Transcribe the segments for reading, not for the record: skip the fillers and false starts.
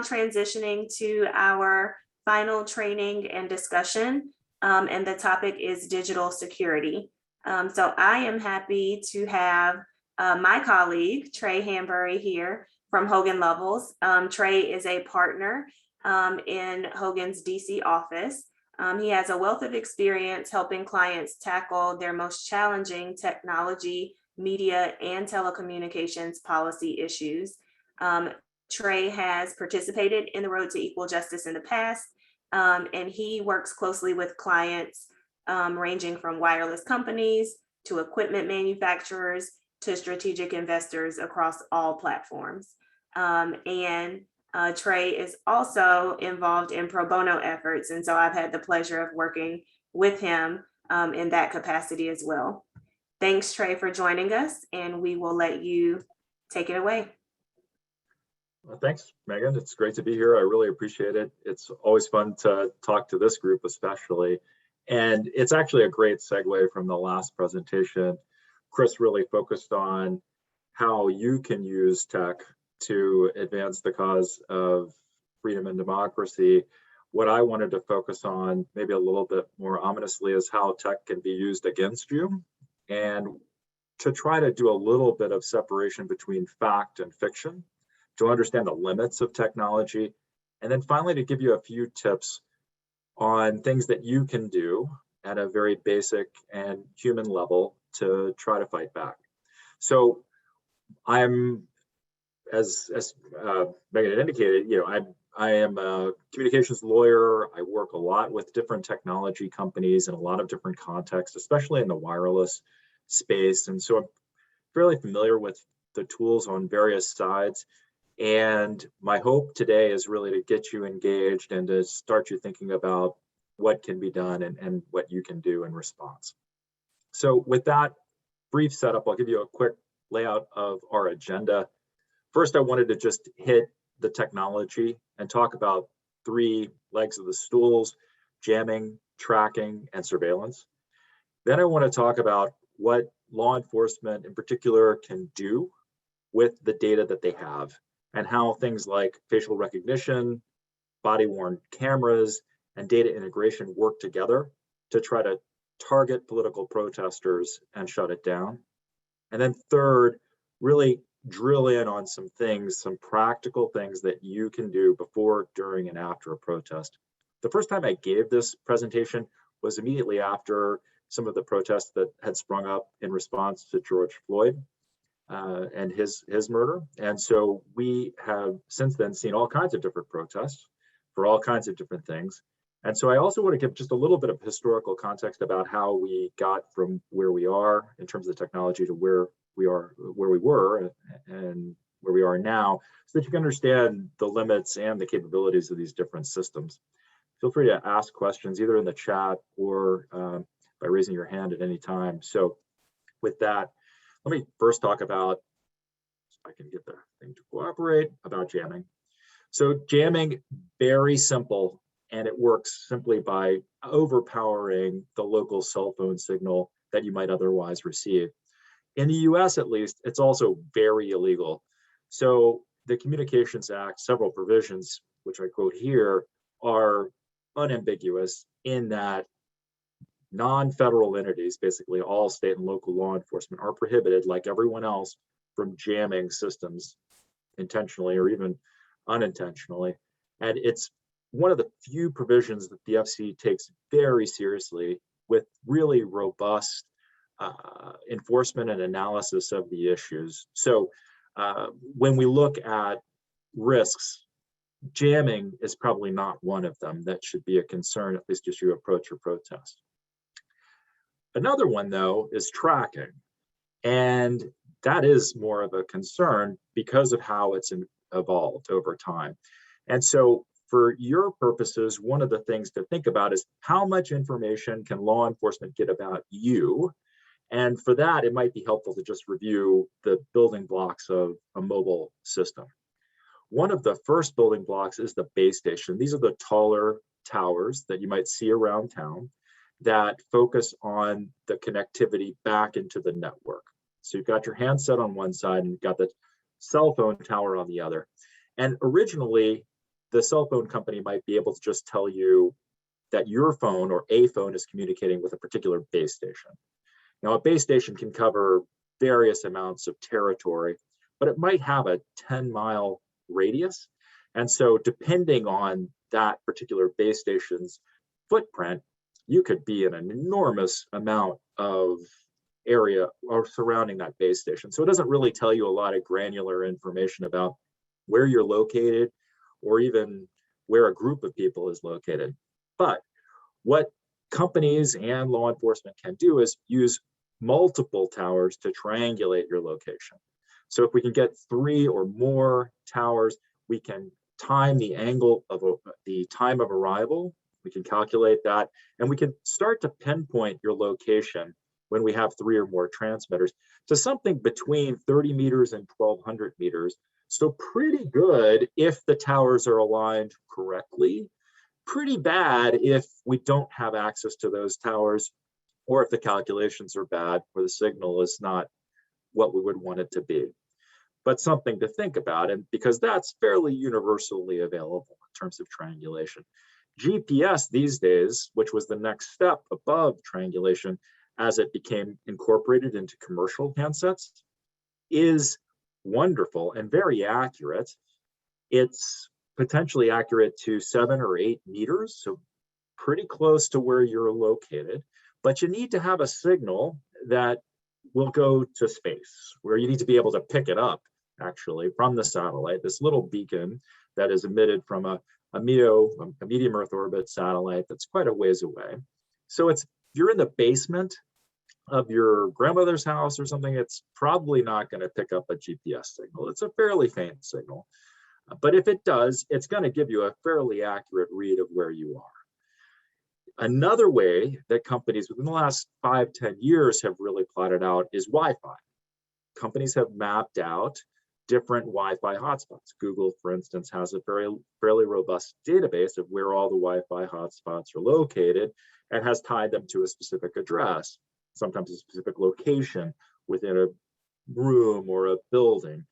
now transitioning to our final training and discussion, and the topic is digital security. So I am happy to have my colleague, Trey Hanbury, here from Hogan Lovells. Trey is a partner in Hogan's DC office. He has a wealth of experience helping clients tackle their most challenging technology, media, and telecommunications policy issues. Trey has participated in the Road to Equal Justice in the past, and he works closely with clients ranging from wireless companies to equipment manufacturers to strategic investors across all platforms. And Trey is also involved in pro bono efforts, and so I've had the pleasure of working with him in that capacity as well. Thanks, Trey, for joining us, and we will let you take it away. Well, thanks, Megan. It's great to be here. I really appreciate it. It's always fun to talk to this group, especially. And it's actually a great segue from the last presentation. Chris really focused on how you can use tech to advance the cause of freedom and democracy. What I wanted to focus on, maybe a little bit more ominously, is how tech can be used against you, and to try to do a little bit of separation between fact and fiction, to understand the limits of technology, and then finally to give you a few tips on things that you can do at a very basic and human level to try to fight back. So I'm, as Megan had indicated, I am a communications lawyer. I work a lot with different technology companies in a lot of different contexts, especially in the wireless space. And so I'm fairly familiar with the tools on various sides. And my hope today is really to get you engaged and to start you thinking about what can be done and what you can do in response. So with that brief setup, I'll give you a quick layout of our agenda. First, I wanted to just hit the technology and talk about three legs of the stools: jamming, tracking, and surveillance. Then I want to talk about what law enforcement in particular can do with the data that they have, and how things like facial recognition, body-worn cameras, and data integration work together to try to target political protesters and shut it down. And then third, really drill in on some things, some practical things that you can do before, during, and after a protest. The first time I gave this presentation was immediately after some of the protests that had sprung up in response to George Floyd and his murder. And so we have since then seen all kinds of different protests for all kinds of different things. And so I also want to give just a little bit of historical context about how we got from where we are in terms of technology to where we were and where we are now, so that you can understand the limits and the capabilities of these different systems. Feel free to ask questions either in the chat or by raising your hand at any time. So with that, let me first talk about, if I can get the thing to cooperate, about jamming. So jamming, very simple, and it works simply by overpowering the local cell phone signal that you might otherwise receive. In the US, at least, it's also very illegal. So the Communications Act, several provisions, which I quote here, are unambiguous in that non-federal entities, basically all state and local law enforcement, are prohibited, like everyone else, from jamming systems intentionally or even unintentionally. And it's one of the few provisions that the FC takes very seriously, with really robust enforcement and analysis of the issues. So when we look at risks, jamming is probably not one of them that should be a concern, at least as you approach your protest. Another one, though, is tracking. And that is more of a concern because of how it's evolved over time. And so for your purposes, one of the things to think about is how much information can law enforcement get about you? And for that, it might be helpful to just review the building blocks of a mobile system. One of the first building blocks is the base station. These are the taller towers that you might see around town that focus on the connectivity back into the network. So you've got your handset on one side and you've got the cell phone tower on the other. And originally, the cell phone company might be able to just tell you that your phone or a phone is communicating with a particular base station. Now, a base station can cover various amounts of territory, but it might have a 10-mile radius. And so depending on that particular base station's footprint, you could be in an enormous amount of area or surrounding that base station. So it doesn't really tell you a lot of granular information about where you're located or even where a group of people is located. But what companies and law enforcement can do is use multiple towers to triangulate your location. So if we can get 3 or more towers, we can time the angle of the time of arrival. We can calculate that, and we can start to pinpoint your location when we have 3 or more transmitters to something between 30 meters and 1,200 meters. So pretty good if the towers are aligned correctly. Pretty bad if we don't have access to those towers, or if the calculations are bad or the signal is not what we would want it to be. But something to think about, and because that's fairly universally available in terms of triangulation. GPS these days, which was the next step above triangulation as it became incorporated into commercial handsets, is wonderful and very accurate. It's potentially accurate to 7 or 8 meters, so pretty close to where you're located, but you need to have a signal that will go to space, where you need to be able to pick it up actually from the satellite, this little beacon that is emitted from a medium Earth orbit satellite that's quite a ways away. So if you're in the basement of your grandmother's house or something, it's probably not going to pick up a GPS signal. It's a fairly faint signal. But if it does, it's going to give you a fairly accurate read of where you are. Another way that companies within the last 5-10 years have really plotted out is Wi-Fi. Companies have mapped out different Wi-Fi hotspots. Google, for instance, has a fairly robust database of where all the Wi-Fi hotspots are located and has tied them to a specific address, sometimes a specific location within a room or a building.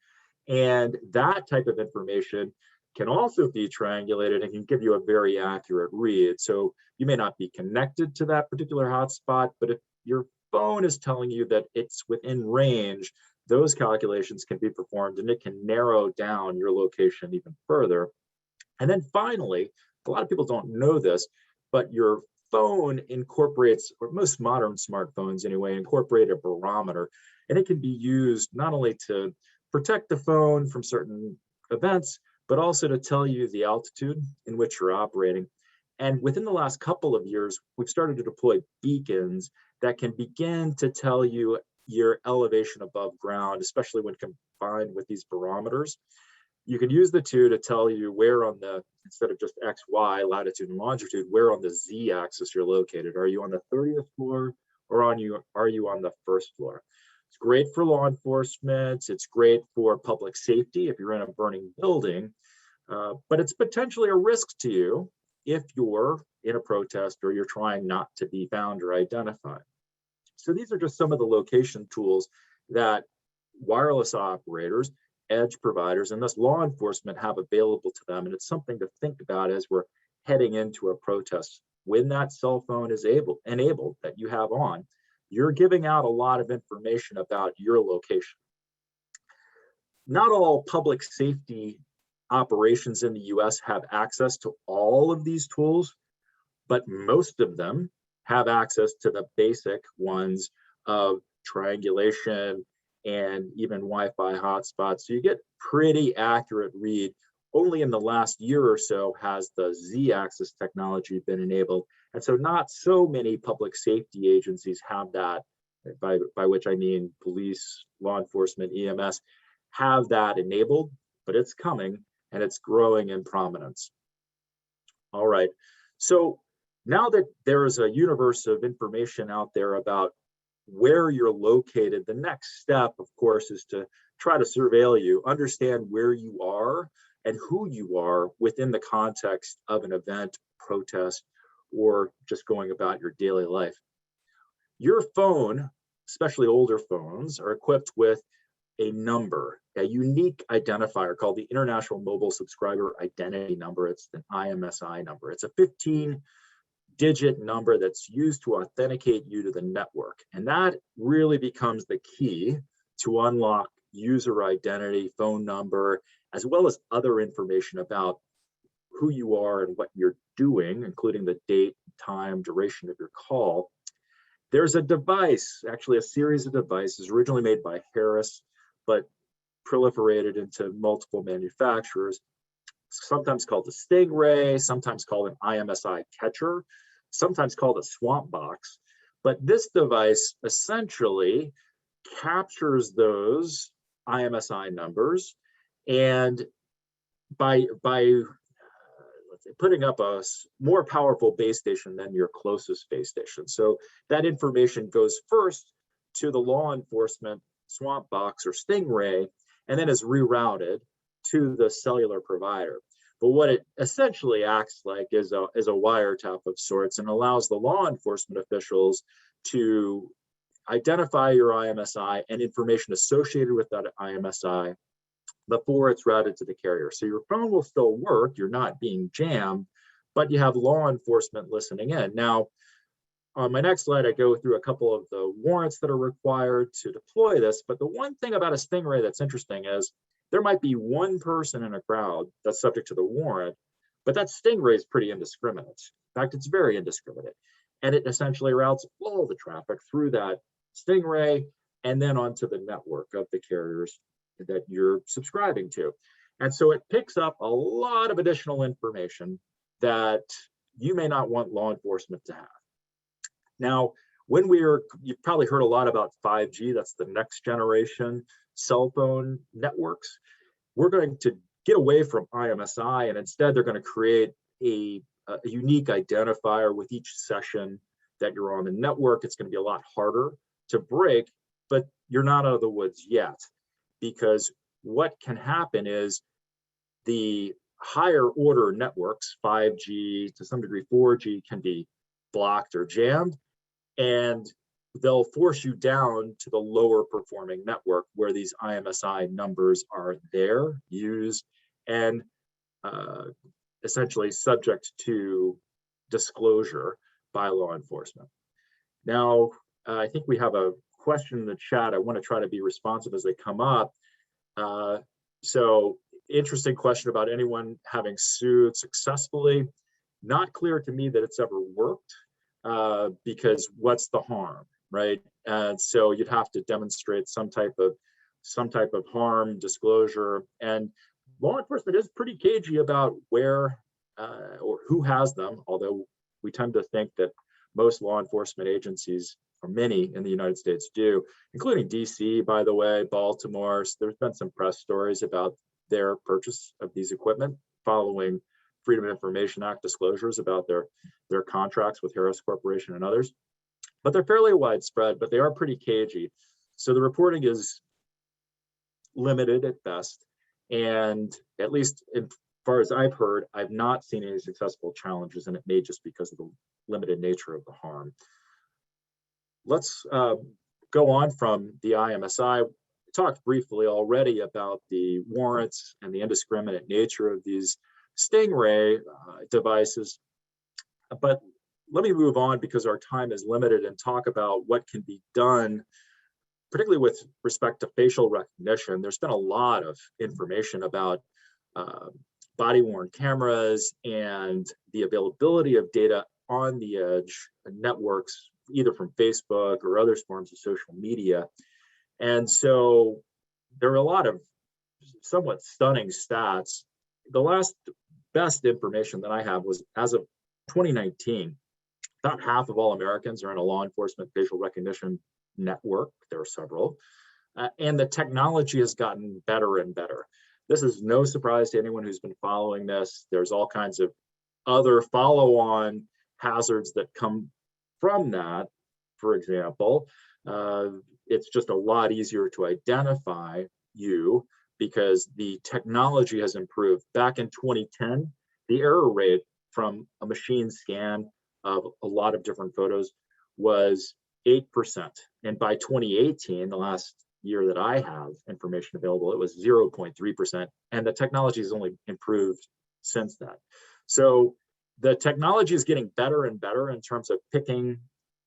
And that type of information can also be triangulated and can give you a very accurate read. So you may not be connected to that particular hotspot, but if your phone is telling you that it's within range, those calculations can be performed and it can narrow down your location even further. And then finally, a lot of people don't know this, but your phone incorporates, or most modern smartphones anyway, incorporate a barometer, and it can be used not only to protect the phone from certain events, but also to tell you the altitude in which you're operating. And within the last couple of years, we've started to deploy beacons that can begin to tell you your elevation above ground, especially when combined with these barometers. You can use the two to tell you where on the, instead of just X, Y, latitude and longitude, where on the Z axis you're located. Are you on the 30th floor or are you on the first floor? It's great for law enforcement. It's great for public safety if you're in a burning building, but it's potentially a risk to you if you're in a protest or you're trying not to be found or identified. So these are just some of the location tools that wireless operators, edge providers, and thus law enforcement have available to them. And it's something to think about as we're heading into a protest. When that cell phone is enabled that you have on, you're giving out a lot of information about your location. Not all public safety operations in the US have access to all of these tools, but most of them have access to the basic ones of triangulation and even Wi-Fi hotspots. So you get pretty accurate read. Only in the last year or so has the Z-axis technology been enabled. And so not so many public safety agencies have that, by which I mean police, law enforcement, EMS, have that enabled, but it's coming and it's growing in prominence. All right, so now that there is a universe of information out there about where you're located, the next step, of course, is to try to surveil you, understand where you are and who you are within the context of an event, protest, or just going about your daily life. Your phone, especially older phones, are equipped with a number, a unique identifier called the International Mobile Subscriber Identity Number. It's an IMSI number. It's a 15-digit number that's used to authenticate you to the network. And that really becomes the key to unlock user identity, phone number, as well as other information about who you are and what you're doing, including the date, time, duration of your call. There's a device, actually a series of devices originally made by Harris, but proliferated into multiple manufacturers, sometimes called the Stingray, sometimes called an IMSI catcher, sometimes called a swamp box. But this device essentially captures those IMSI numbers, and by putting up a more powerful base station than your closest base station. So that information goes first to the law enforcement swamp box or Stingray, and then is rerouted to the cellular provider. But what it essentially acts like is a wiretap of sorts, and allows the law enforcement officials to identify your IMSI and information associated with that IMSI before it's routed to the carrier. So your phone will still work, you're not being jammed, but you have law enforcement listening in. Now, on my next slide, I go through a couple of the warrants that are required to deploy this. But the one thing about a Stingray that's interesting is there might be one person in a crowd that's subject to the warrant, but that Stingray is pretty indiscriminate. In fact, it's very indiscriminate. And it essentially routes all the traffic through that Stingray and then onto the network of the carriers that you're subscribing to. And so it picks up a lot of additional information that you may not want law enforcement to have. Now, you've probably heard a lot about 5G, that's the next generation cell phone networks. We're going to get away from IMSI, and instead they're going to create a unique identifier with each session that you're on the network. It's going to be a lot harder to break, but you're not out of the woods yet, because what can happen is the higher order networks, 5G, to some degree 4G, can be blocked or jammed, and they'll force you down to the lower performing network where these IMSI numbers are there, used, and essentially subject to disclosure by law enforcement. Now, I think we have a question in the chat. I want to try to be responsive as they come up. So interesting question about anyone having sued successfully. Not clear to me that it's ever worked, because what's the harm, right? And so you'd have to demonstrate some type of harm, disclosure, and law enforcement is pretty cagey about where or who has them, although we tend to think that most law enforcement agencies, or many in the United States, do, including DC, by the way, Baltimore. So there's been some press stories about their purchase of these equipment following Freedom of Information Act disclosures about their contracts with Harris Corporation and others. But they're fairly widespread, but they are pretty cagey. So the reporting is limited at best. And at least as far as I've heard, I've not seen any successful challenges, and it may just because of the limited nature of the harm. Let's go on from the IMSI. We talked briefly already about the warrants and the indiscriminate nature of these Stingray devices, but let me move on because our time is limited and talk about what can be done, particularly with respect to facial recognition. There's been a lot of information about body-worn cameras and the availability of data on the edge networks, either from Facebook or other forms of social media. And so there are a lot of somewhat stunning stats. The last best information that I have was, as of 2019, about half of all Americans are in a law enforcement facial recognition network. There are several, and the technology has gotten better and better. This is no surprise to anyone who's been following this. There's all kinds of other follow-on hazards that come from that. For example, it's just a lot easier to identify you because the technology has improved. Back in 2010, the error rate from a machine scan of a lot of different photos was 8%. And by 2018, the last year that I have information available, it was 0.3%. And the technology has only improved since that. So the technology is getting better and better in terms of picking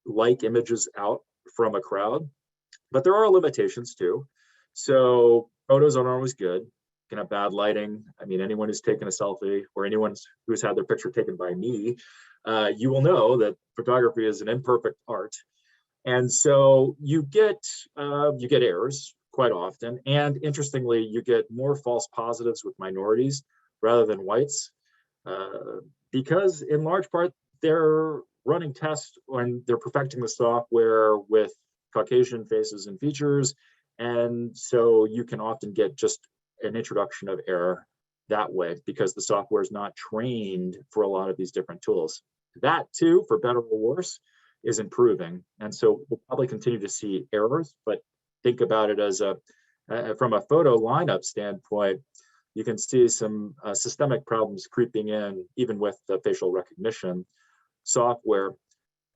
like images out from a crowd, but there are limitations too. So photos aren't always good. You can have bad lighting. I mean, anyone who's taken a selfie or anyone who's had their picture taken by me, you will know that photography is an imperfect art. And so you get errors quite often. And interestingly, you get more false positives with minorities rather than whites, because in large part, they're running tests and they're perfecting the software with Caucasian faces and features. And so you can often get just an introduction of error that way because the software is not trained for a lot of these different tools. That too, for better or worse, is improving. And so we'll probably continue to see errors, but think about it as from a photo lineup standpoint, you can see some systemic problems creeping in even with the facial recognition software.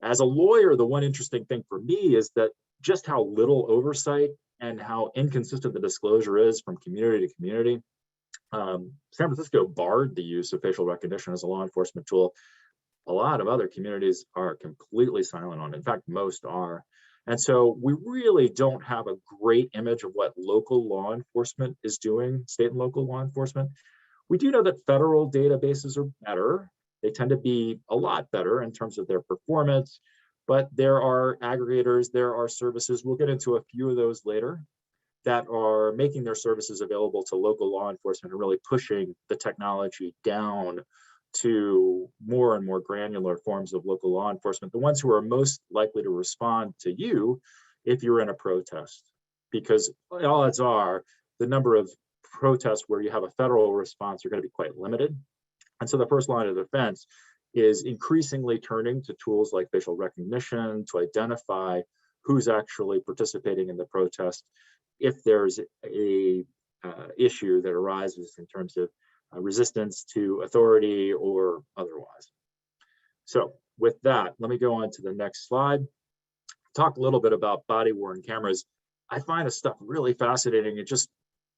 As a lawyer, the one interesting thing for me is that just how little oversight and how inconsistent the disclosure is from community to community. San Francisco barred the use of facial recognition as a law enforcement tool. A lot of other communities are completely silent on it. In fact, most are. And so we really don't have a great image of what local law enforcement is doing, state and local law enforcement. We do know that federal databases are better. They tend to be a lot better in terms of their performance, but there are aggregators, there are services, we'll get into a few of those later, that are making their services available to local law enforcement and really pushing the technology down to more and more granular forms of local law enforcement, the ones who are most likely to respond to you if you're in a protest. Because all odds are the number of protests where you have a federal response are going to be quite limited. And so the first line of defense is increasingly turning to tools like facial recognition to identify who's actually participating in the protest if there's a issue that arises in terms of resistance to authority or otherwise. So with that, let me go on to the next slide. Talk a little bit about body-worn cameras. I find this stuff really fascinating. It just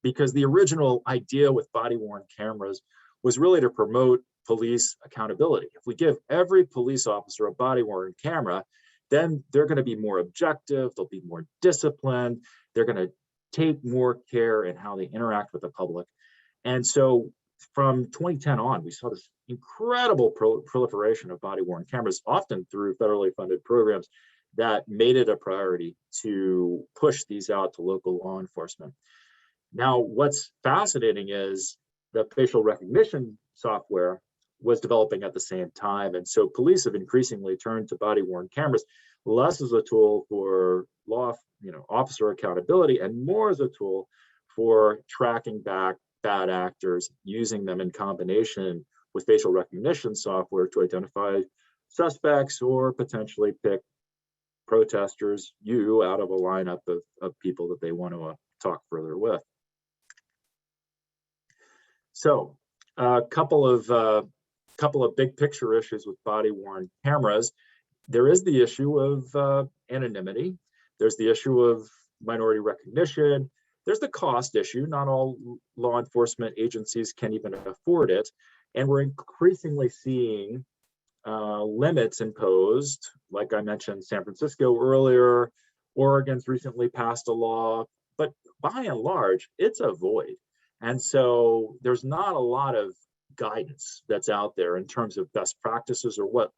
because the original idea with body-worn cameras was really to promote police accountability. If we give every police officer a body-worn camera, then they're going to be more objective, they'll be more disciplined, they're going to take more care in how they interact with the public. And so from 2010 on, we saw this incredible proliferation of body-worn cameras, often through federally funded programs that made it a priority to push these out to local law enforcement. Now, what's fascinating is the facial recognition software was developing at the same time. And so police have increasingly turned to body-worn cameras, less as a tool for officer accountability and more as a tool for tracking back bad actors, using them in combination with facial recognition software to identify suspects or potentially pick protesters, out of a lineup of people that they want to talk further with. So a couple of big picture issues with body-worn cameras. There is the issue of anonymity. There's the issue of minority recognition. There's the cost issue. Not all law enforcement agencies can even afford it. And we're increasingly seeing limits imposed. Like I mentioned, San Francisco earlier, Oregon's recently passed a law, but by and large, it's a void. And so there's not a lot of guidance that's out there in terms of best practices or what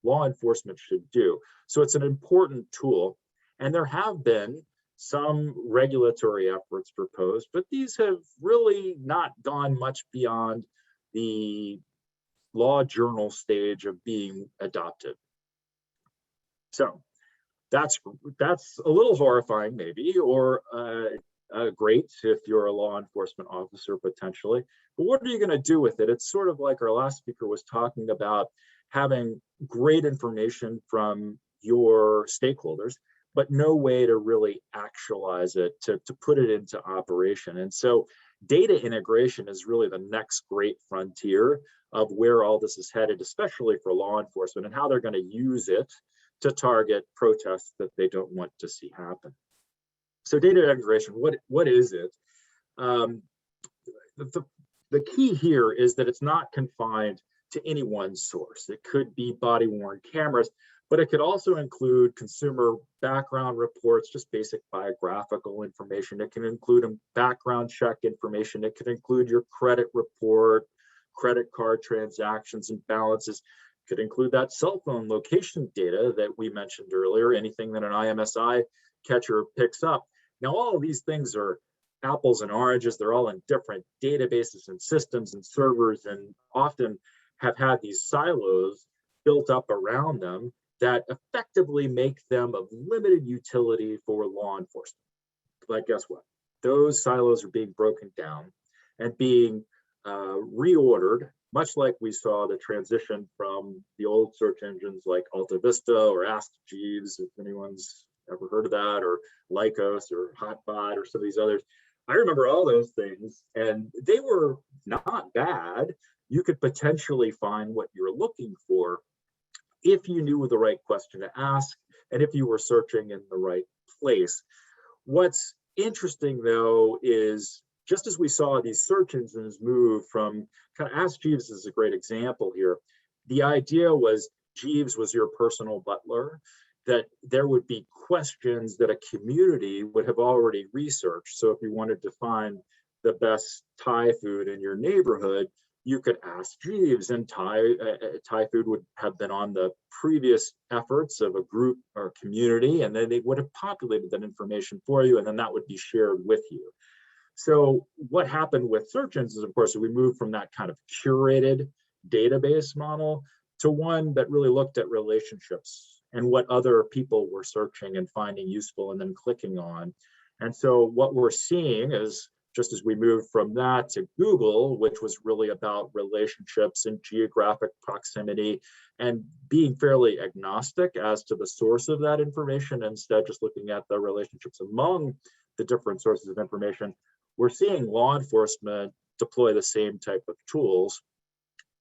law enforcement should do. So it's an important tool. And there have been some regulatory efforts proposed, but these have really not gone much beyond the law journal stage of being adopted. So that's a little horrifying maybe, or great if you're a law enforcement officer potentially, but what are you going to do with it? It's sort of like our last speaker was talking about having great information from your stakeholders, but no way to really actualize it, to put it into operation. And so data integration is really the next great frontier of where all this is headed, especially for law enforcement and how they're going to use it to target protests that they don't want to see happen. So data integration, what is it? Um, the, the key here is that it's not confined to any one source. It could be body-worn cameras, but it could also include consumer background reports, just basic biographical information. It can include a background check information. It could include your credit report, credit card transactions and balances. It could include that cell phone location data that we mentioned earlier, anything that an IMSI catcher picks up. Now, all of these things are apples and oranges. They're all in different databases and systems and servers, and often have had these silos built up around them that effectively make them of limited utility for law enforcement. But guess what? Those silos are being broken down and being reordered, much like we saw the transition from the old search engines like Alta Vista or Ask Jeeves, if anyone's ever heard of that, or Lycos or Hotbot or some of these others. I remember all those things, and they were not bad. You could potentially find what you're looking for if you knew the right question to ask and if you were searching in the right place. What's interesting, though, is just as we saw these search engines move from kind of Ask Jeeves is a great example here. The idea was Jeeves was your personal butler, that there would be questions that a community would have already researched. So if you wanted to find the best Thai food in your neighborhood, you could ask Jeeves, and Thai food would have been on the previous efforts of a group or community, and then they would have populated that information for you, and then that would be shared with you. So what happened with search engines, of course, we moved from that kind of curated database model to one that really looked at relationships and what other people were searching and finding useful and then clicking on. And so what we're seeing is, just as we moved from that to Google, which was really about relationships and geographic proximity and being fairly agnostic as to the source of that information, instead just looking at the relationships among the different sources of information, we're seeing law enforcement deploy the same type of tools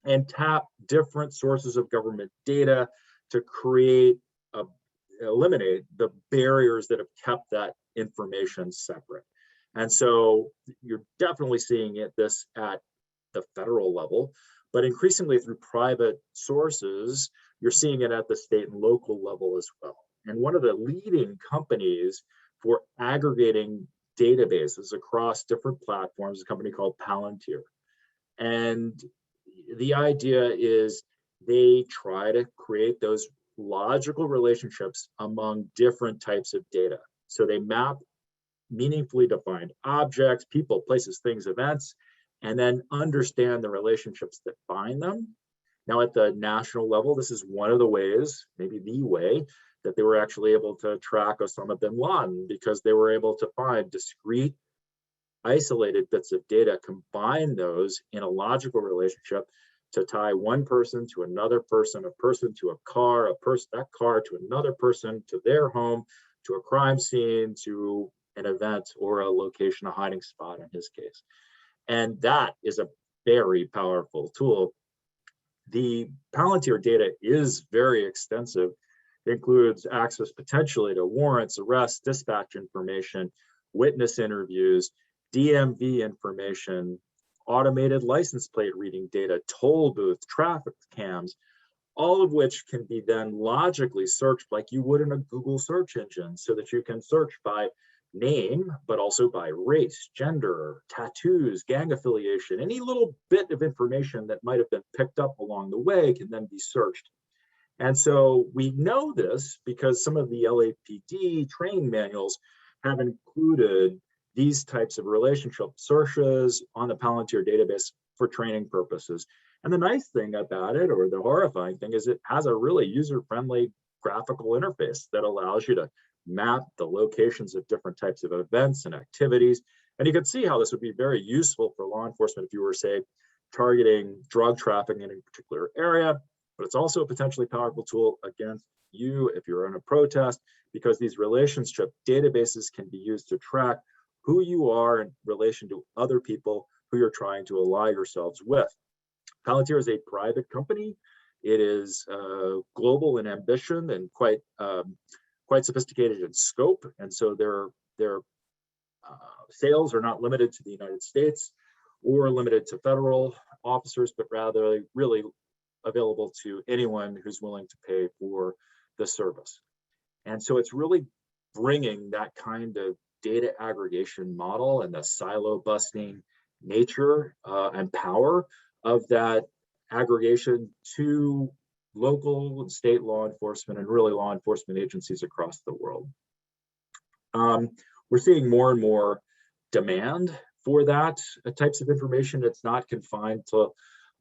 and tap different sources of government data to eliminate the barriers that have kept that information separate. And so you're definitely seeing this at the federal level, but increasingly through private sources, you're seeing it at the state and local level as well. And one of the leading companies for aggregating databases across different platforms is a company called Palantir. And the idea is they try to create those logical relationships among different types of data. So they map meaningfully defined objects, people, places, things, events, and then understand the relationships that bind them. Now, at the national level, this is one of the ways, maybe the way, that they were actually able to track Osama bin Laden, because they were able to find discrete, isolated bits of data, combine those in a logical relationship to tie one person to another person, a person to a car, that car to another person, to their home, to a crime scene, to an event or a location, a hiding spot in his case. And that is a very powerful tool. The Palantir data is very extensive. It includes access potentially to warrants, arrests, dispatch information, witness interviews, DMV information, automated license plate reading data, toll booth, traffic cams, all of which can be then logically searched like you would in a Google search engine, so that you can search by name, but also by race, gender, tattoos, gang affiliation. Any little bit of information that might have been picked up along the way can then be searched. And so we know this because some of the LAPD training manuals have included these types of relationship searches on the Palantir database for training purposes. And the nice thing about it, or the horrifying thing, is it has a really user-friendly graphical interface that allows you to map the locations of different types of events and activities. And you can see how this would be very useful for law enforcement if you were, say, targeting drug trafficking in a particular area. But it's also a potentially powerful tool against you if you're in a protest, because these relationship databases can be used to track who you are in relation to other people who you're trying to ally yourselves with. Palantir is a private company. It is global in ambition and quite sophisticated in scope. And so Their sales are not limited to the United States or limited to federal officers, but rather really available to anyone who's willing to pay for the service. And so it's really bringing that kind of data aggregation model and the silo busting nature and power of that aggregation to local and state law enforcement and really law enforcement agencies across the world. We're seeing more and more demand for that types of information. It's not confined to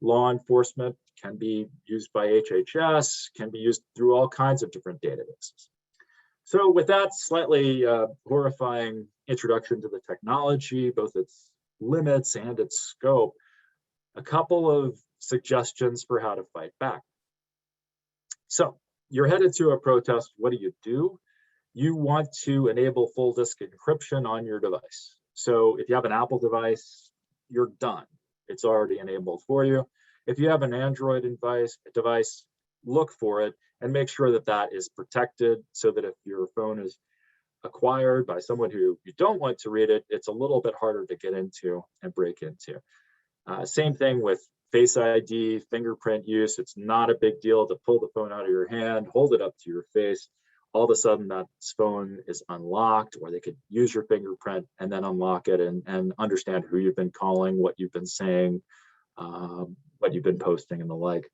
law enforcement, can be used by HHS, can be used through all kinds of different databases. So with that slightly horrifying introduction to the technology, both its limits and its scope, a couple of suggestions for how to fight back. So you're headed to a protest, what do? You want to enable full disk encryption on your device. So if you have an Apple device, you're done. It's already enabled for you. If you have an Android device, look for it and make sure that that is protected so that if your phone is acquired by someone who you don't want to read it, it's a little bit harder to get into and break into. Same thing with Face ID, fingerprint use. It's not a big deal to pull the phone out of your hand, hold it up to your face. All of a sudden that phone is unlocked, or they could use your fingerprint and then unlock it and understand who you've been calling, what you've been saying, what you've been posting and the like.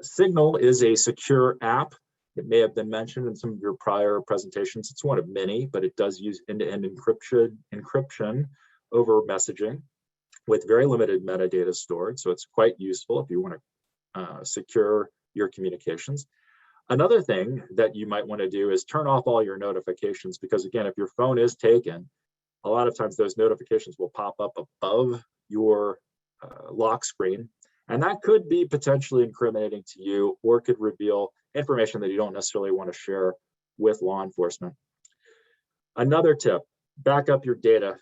Signal is a secure app. It may have been mentioned in some of your prior presentations. It's one of many, but it does use end-to-end encryption over messaging with very limited metadata stored. So it's quite useful if you want to secure your communications. Another thing that you might want to do is turn off all your notifications, because again, if your phone is taken, a lot of times those notifications will pop up above your lock screen. And that could be potentially incriminating to you, or could reveal information that you don't necessarily want to share with law enforcement. Another tip, back up your data.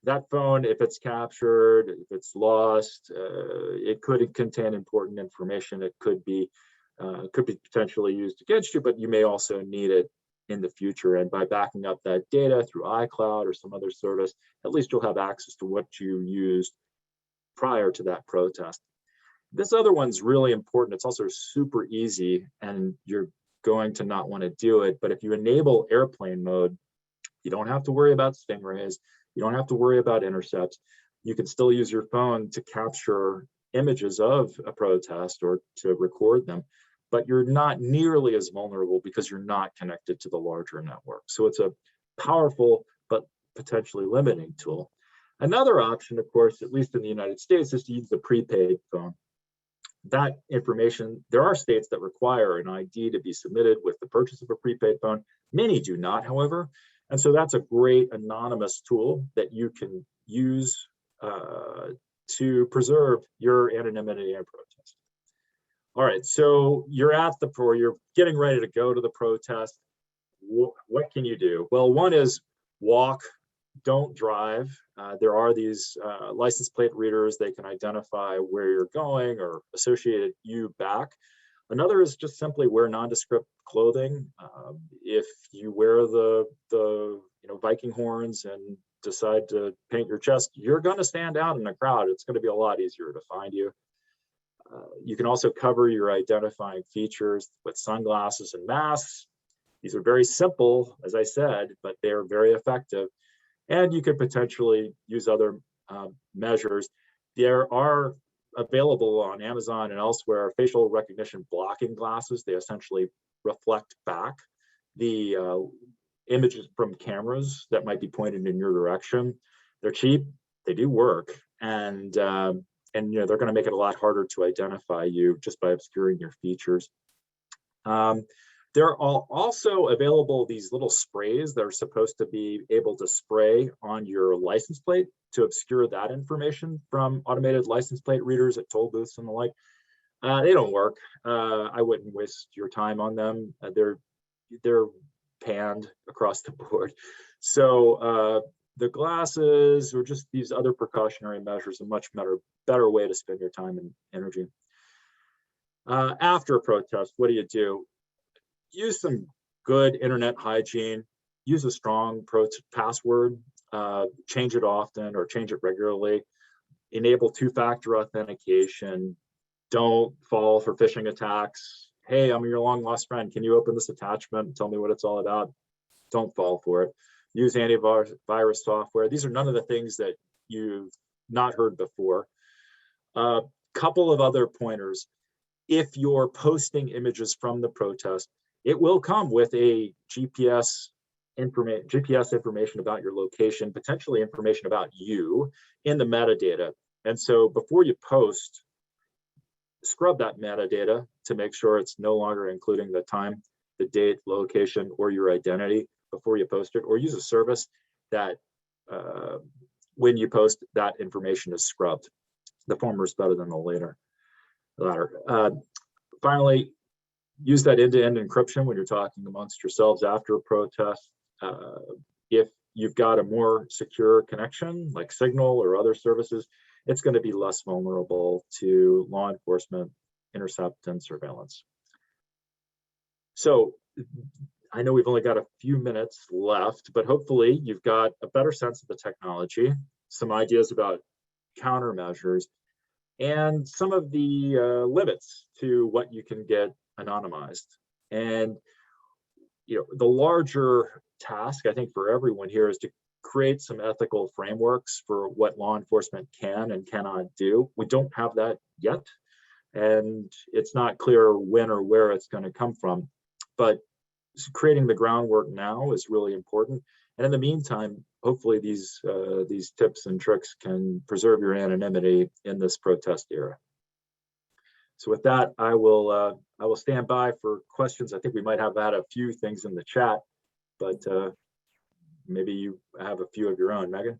That phone, if it's captured, if it's lost, it could contain important information. It could be potentially used against you, but you may also need it in the future. And by backing up that data through iCloud or some other service, at least you'll have access to what you used prior to that protest. This other one's really important. It's also super easy, and you're going to not want to do it. But if you enable airplane mode, you don't have to worry about stingrays. You don't have to worry about intercepts. You can still use your phone to capture images of a protest or to record them, but you're not nearly as vulnerable because you're not connected to the larger network. So it's a powerful but potentially limiting tool. Another option, of course, at least in the United States, is to use the prepaid phone. That information, there are states that require an ID to be submitted with the purchase of a prepaid phone. Many do not, however. And so that's a great anonymous tool that you can use to preserve your anonymity in protest. All right, so you're getting ready to go to the protest. What can you do? Well, one is walk, don't drive. There are these license plate readers. They can identify where you're going or associate you back. Another is just simply wear nondescript clothing. If you wear the Viking horns and decide to paint your chest, you're going to stand out in a crowd. It's going to be a lot easier to find you. You can also cover your identifying features with sunglasses and masks. These are very simple, as I said, but they are very effective. And you could potentially use other measures. There are available on Amazon and elsewhere facial recognition blocking glasses. They essentially reflect back the images from cameras that might be pointed in your direction. They're cheap, they do work, and they're going to make it a lot harder to identify you just by obscuring your features. There are also available these little sprays that are supposed to be able to spray on your license plate to obscure that information from automated license plate readers at toll booths and the like. They don't work. I wouldn't waste your time on them. They're panned across the board. So the glasses or just these other precautionary measures are a much better way to spend your time and energy. After a protest, what do? Use some good internet hygiene. use a strong password, change it often or change it regularly, enable two-factor authentication, don't fall for phishing attacks. Hey, I'm your long lost friend. Can you open this attachment and tell me what it's all about? Don't fall for it. Use antivirus software. These are none of the things that you've not heard before. Couple of other pointers. If you're posting images from the protest, it will come with a GPS information about your location, potentially information about you in the metadata. And so before you post, scrub that metadata to make sure it's no longer including the time, the date, location, or your identity before you post it, or use a service that when you post, that information is scrubbed. The former is better than the latter. Finally, use that end-to-end encryption when you're talking amongst yourselves after a protest. If you've got a more secure connection like Signal or other services, it's going to be less vulnerable to law enforcement intercept and surveillance. So I know we've only got a few minutes left, but hopefully you've got a better sense of the technology, some ideas about countermeasures, and some of the limits to what you can get anonymized. And the larger task, I think, for everyone here is to create some ethical frameworks for what law enforcement can and cannot do. We don't have that yet, and it's not clear when or where it's going to come from. But creating the groundwork now is really important. And in the meantime, hopefully these tips and tricks can preserve your anonymity in this protest era. So with that, I will stand by for questions. I think we might have had a few things in the chat, but maybe you have a few of your own, Megan.